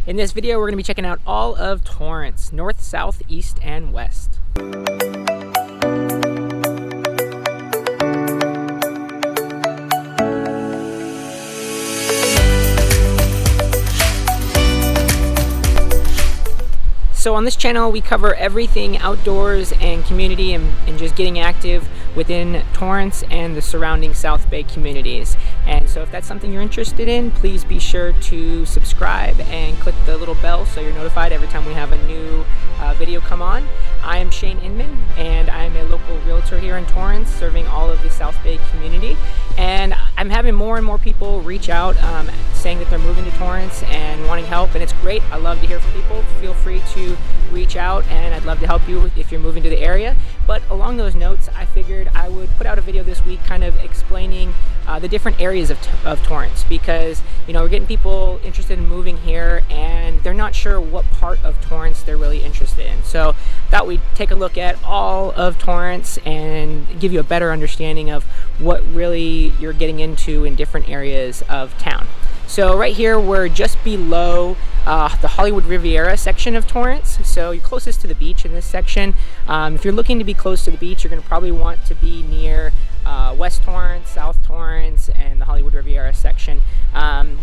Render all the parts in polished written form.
In this video, we're going to be checking out all of Torrance, north, south, east, and west. So on this channel, we cover everything outdoors and community and just getting active within Torrance and the surrounding South Bay communities. And so if that's something you're interested in, please be sure to subscribe and click the little bell so you're notified every time we have a new video come on. I am Cheyne Inman, and I'm a local realtor here in Torrance, serving all of the South Bay community. And I'm having more and more people reach out saying that they're moving to Torrance and wanting help, and it's great. I love to hear from people. Feel free to reach out, and I'd love to help you if you're moving to the area. But along those notes, I figured I would put out a video this week kind of explaining the different areas of Torrance, because we're getting people interested in moving here and they're not sure what part of Torrance they're really interested in. So thought we'd take a look at all of Torrance and give you a better understanding of what really you're getting into in different areas of town. So right here, we're just below the Hollywood Riviera section of Torrance. So you're closest to the beach in this section. If you're looking to be close to the beach, you're going to probably want to be near West Torrance, South Torrance, and the Hollywood Riviera section. And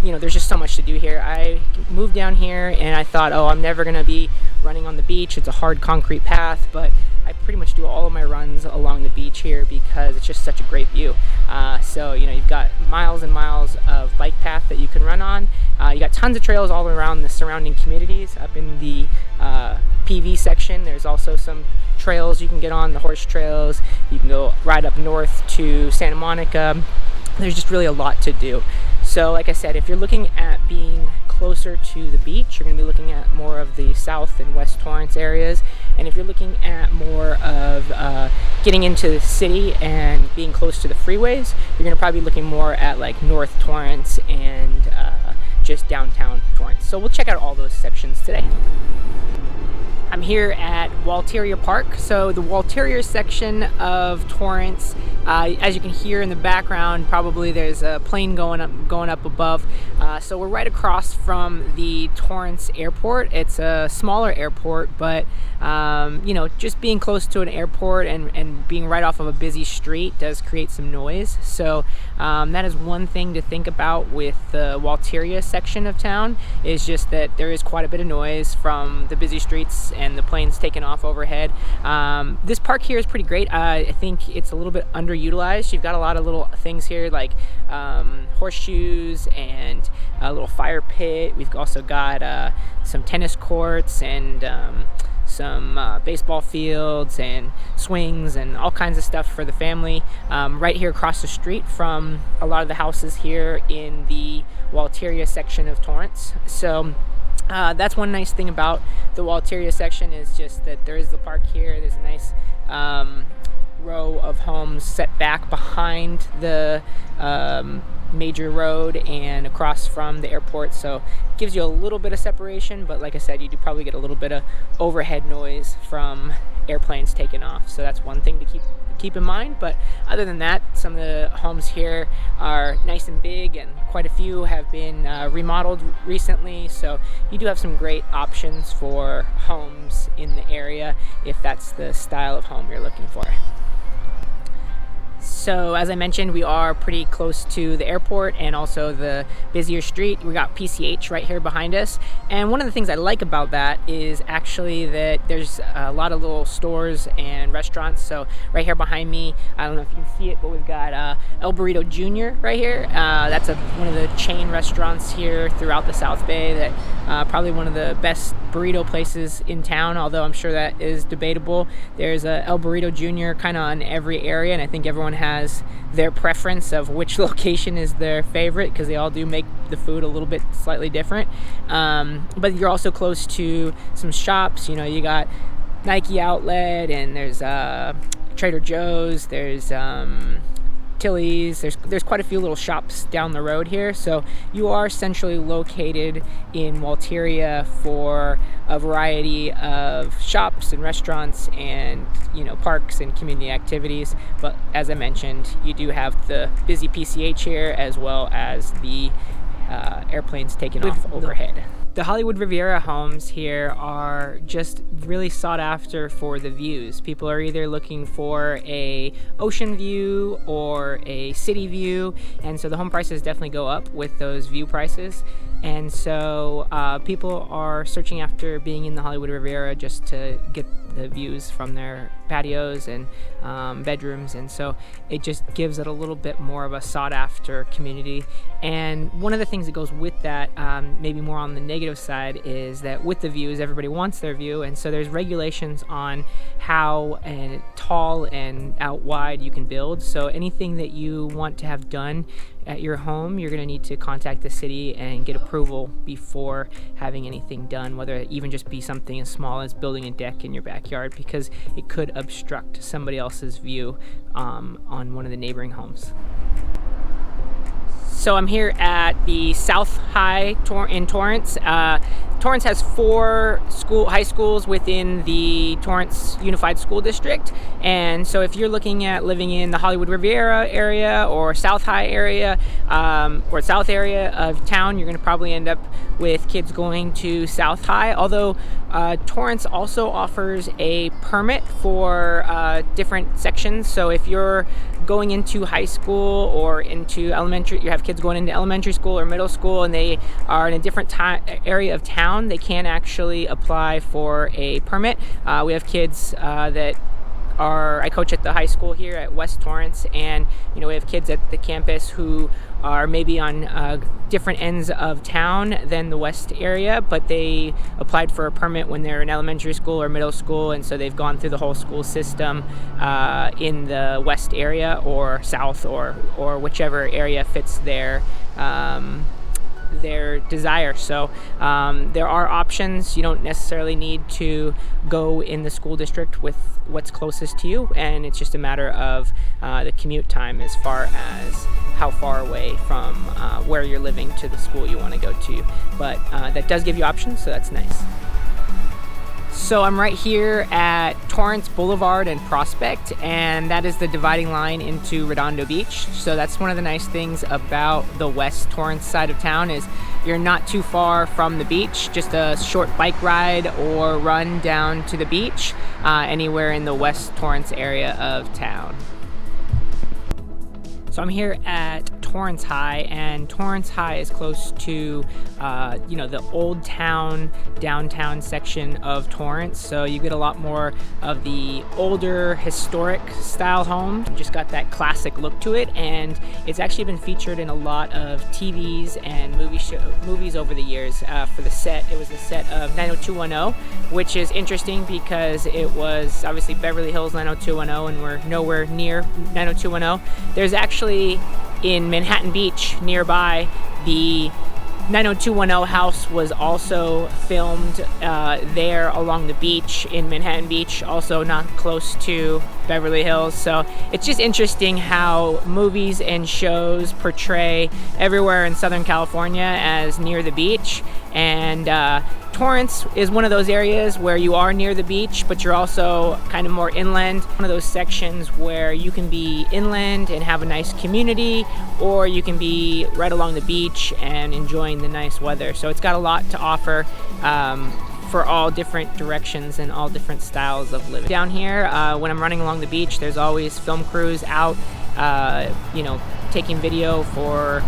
there's just so much to do here. I moved down here and I thought, oh, I'm never going to be running on the beach. It's a hard concrete path, but I pretty much do all of my runs along the beach here because it's just such a great view. So you've got miles and miles of bike path that you can run on. You got tons of trails all around the surrounding communities. Up in the PV section, there's also some trails you can get on, the horse trails. You can go right up north to Santa Monica. There's just really a lot to do. So like I said, if you're looking at being closer to the beach, you're going to be looking at more of the South and West Torrance areas. And if you're looking at more of getting into the city and being close to the freeways, you're going to probably be looking more at like North Torrance and just downtown Torrance. So we'll check out all those sections today. I'm here at Walteria Park. So the Walteria section of Torrance, as you can hear in the background, probably there's a plane going up above. So we're right across from the Torrance airport. It's a smaller airport, but just being close to an airport and being right off of a busy street does create some noise. So that is one thing to think about with the Walteria section of town, is just that there is quite a bit of noise from the busy streets and the planes taking off overhead. This park here is pretty great. I think it's a little bit underutilized. You've got a lot of little things here like horseshoes and a little fire pit. We've also got some tennis courts and some baseball fields and swings and all kinds of stuff for the family right here across the street from a lot of the houses here in the Walteria section of Torrance. So that's one nice thing about the Walteria section, is just that there is the park here. There's a nice row of homes set back behind the major road and across from the airport, so it gives you a little bit of separation. But like I said, you do probably get a little bit of overhead noise from airplanes taking off, so that's one thing to keep in mind. But other than that, some of the homes here are nice and big, and quite a few have been remodeled recently, so you do have some great options for homes in the area if that's the style of home you're looking for. So as I mentioned, we are pretty close to the airport and also the busier street. We got PCH right here behind us. And one of the things I like about that is actually that there's a lot of little stores and restaurants. So right here behind me, I don't know if you can see it, but we've got El Burrito Jr. right here. That's one of the chain restaurants here throughout the South Bay, that probably one of the best burrito places in town, although I'm sure that is debatable. There's a El Burrito Jr. kind of on every area, and I think everyone has their preference of which location is their favorite, because they all do make the food a little bit slightly different. But you're also close to some shops. You got Nike Outlet, and there's Trader Joe's, there's Tilly's. There's quite a few little shops down the road here, so you are centrally located in Walteria for a variety of shops and restaurants and parks and community activities. But as I mentioned, you do have the busy PCH here, as well as the airplanes taking off overhead. The Hollywood Riviera homes here are just really sought after for the views. People are either looking for a ocean view or a city view, and so the home prices definitely go up with those view prices. And so people are searching after being in the Hollywood Riviera just to get the views from their patios and bedrooms, and so it just gives it a little bit more of a sought after community. And one of the things that goes with that, maybe more on the negative side, is that with the views, everybody wants their view, and so there's regulations on how tall and out wide you can build. So anything that you want to have done at your home, you're going to need to contact the city and get approval before having anything done, whether it even just be something as small as building a deck in your backyard, because it could obstruct somebody else's view on one of the neighboring homes. So I'm here at the South High in Torrance. Torrance has 4 high schools within the Torrance Unified School District, and so if you're looking at living in the Hollywood Riviera area or South High area or South area of town, you're going to probably end up with kids going to South High, although Torrance also offers a permit for different sections. So if you're going into high school or into elementary, you have kids going into elementary school or middle school, and they are in a different area of town, they can actually apply for a permit. We have kids that I coach at the high school here at West Torrance, and we have kids at the campus who are maybe on different ends of town than the west area, but they applied for a permit when they're in elementary school or middle school, and so they've gone through the whole school system in the west area or south or whichever area fits their desire. So there are options. You don't necessarily need to go in the school district with what's closest to you, and it's just a matter of the commute time as far as how far away from where you're living to the school you want to go to. But that does give you options, so that's nice. So I'm right here at Torrance Boulevard and Prospect, and that is the dividing line into Redondo Beach. So that's one of the nice things about the West Torrance side of town, is you're not too far from the beach, just a short bike ride or run down to the beach anywhere in the West Torrance area of town. So I'm here at Torrance High, and Torrance High is close to, the old town, downtown section of Torrance. So you get a lot more of the older, historic style homes. Just got that classic look to it, and it's actually been featured in a lot of TVs and movies over the years. For the set, it was the set of 90210, which is interesting because it was obviously Beverly Hills 90210, and we're nowhere near 90210. There's actually in Manhattan Beach nearby, the 90210 house was also filmed there along the beach in Manhattan Beach, also not close to Beverly Hills. So it's just interesting how movies and shows portray everywhere in Southern California as near the beach. And Torrance is one of those areas where you are near the beach, but you're also kind of more inland. One of those sections where you can be inland and have a nice community, or you can be right along the beach and enjoying the nice weather. So it's got a lot to offer for all different directions and all different styles of living. Down here, when I'm running along the beach, there's always film crews out, taking video for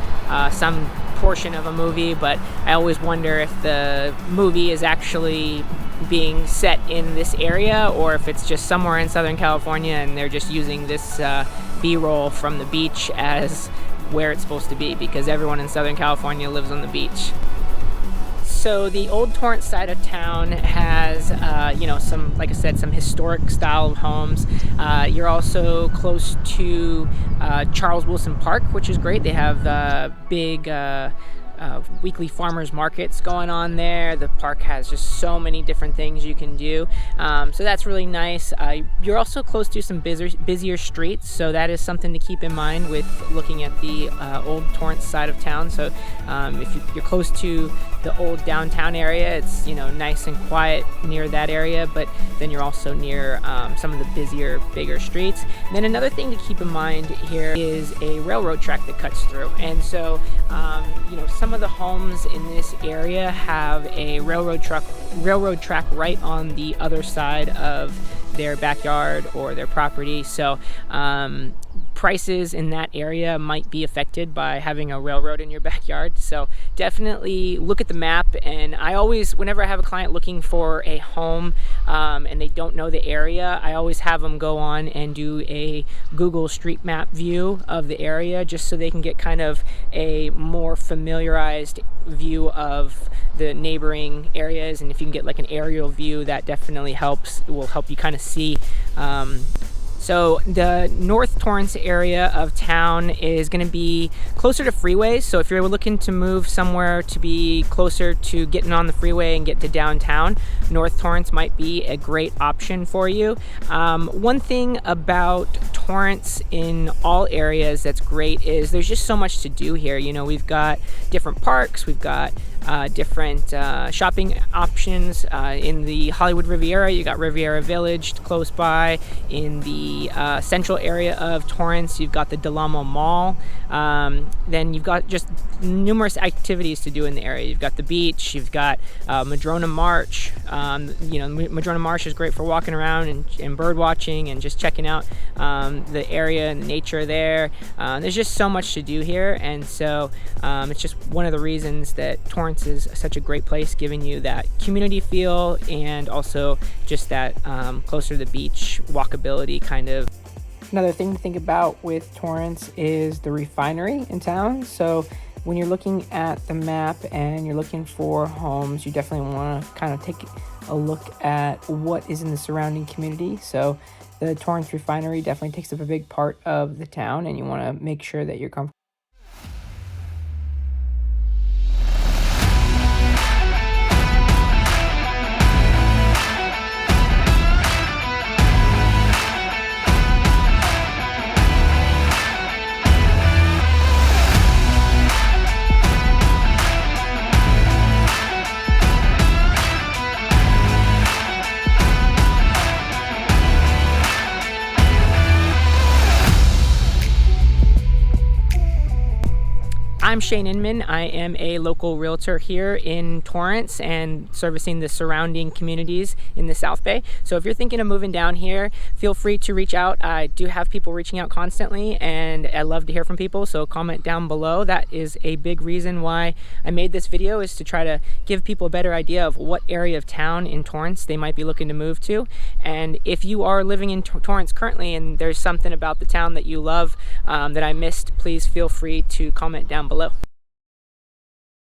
some portion of a movie, but I always wonder if the movie is actually being set in this area or if it's just somewhere in Southern California and they're just using this B-roll from the beach as where it's supposed to be, because everyone in Southern California lives on the beach. So the old Torrance side of town has, some, like I said, some historic style of homes. You're also close to Charles Wilson Park, which is great. They have big weekly farmers markets going on there. The park has just so many different things you can do. So that's really nice. You're also close to some busier streets, so that is something to keep in mind with looking at the old Torrance side of town. So if you're close to the old downtown area. It's, you know, nice and quiet near that area, but then you're also near some of the busier, bigger streets. And then another thing to keep in mind here is a railroad track that cuts through. And so, you know, some of the homes in this area have a railroad track right on the other side of their backyard or their property. So prices in that area might be affected by having a railroad in your backyard. So definitely look at the map. And I always, whenever I have a client looking for a home and they don't know the area, I always have them go on and do a Google Street Map view of the area, just so they can get kind of a more familiarized view of the neighboring areas. And if you can get like an aerial view, that definitely helps. It will help you kind of see. So the North Torrance area of town is going to be closer to freeways. So if you're looking to move somewhere to be closer to getting on the freeway and get to downtown, North Torrance might be a great option for you. One thing about Torrance in all areas that's great is there's just so much to do here. You know, we've got different parks, we've got different shopping options. In the Hollywood Riviera, you got Riviera Village close by. In the central area of Torrance, you've got the Delamo Mall. Then you've got just numerous activities to do in the area. You've got the beach, you've got Madrona Marsh. You know, Madrona Marsh is great for walking around and bird watching and just checking out the area and the nature there. There's just so much to do here, and so it's just one of the reasons that Torrance is such a great place, giving you that community feel and also just that closer to the beach walkability kind of. Another thing to think about with Torrance is the Refinery in town. So when you're looking at the map and you're looking for homes, you definitely want to kind of take a look at what is in the surrounding community. So the Torrance Refinery definitely takes up a big part of the town, and you want to make sure that you're comfortable. I'm Cheyne Inman. I am a local realtor here in Torrance and servicing the surrounding communities in the South Bay. So if you're thinking of moving down here, feel free to reach out. I do have people reaching out constantly, and I love to hear from people, so comment down below. That is a big reason why I made this video, is to try to give people a better idea of what area of town in Torrance they might be looking to move to. And if you are living in Torrance currently and there's something about the town that you love that I missed, please feel free to comment down below.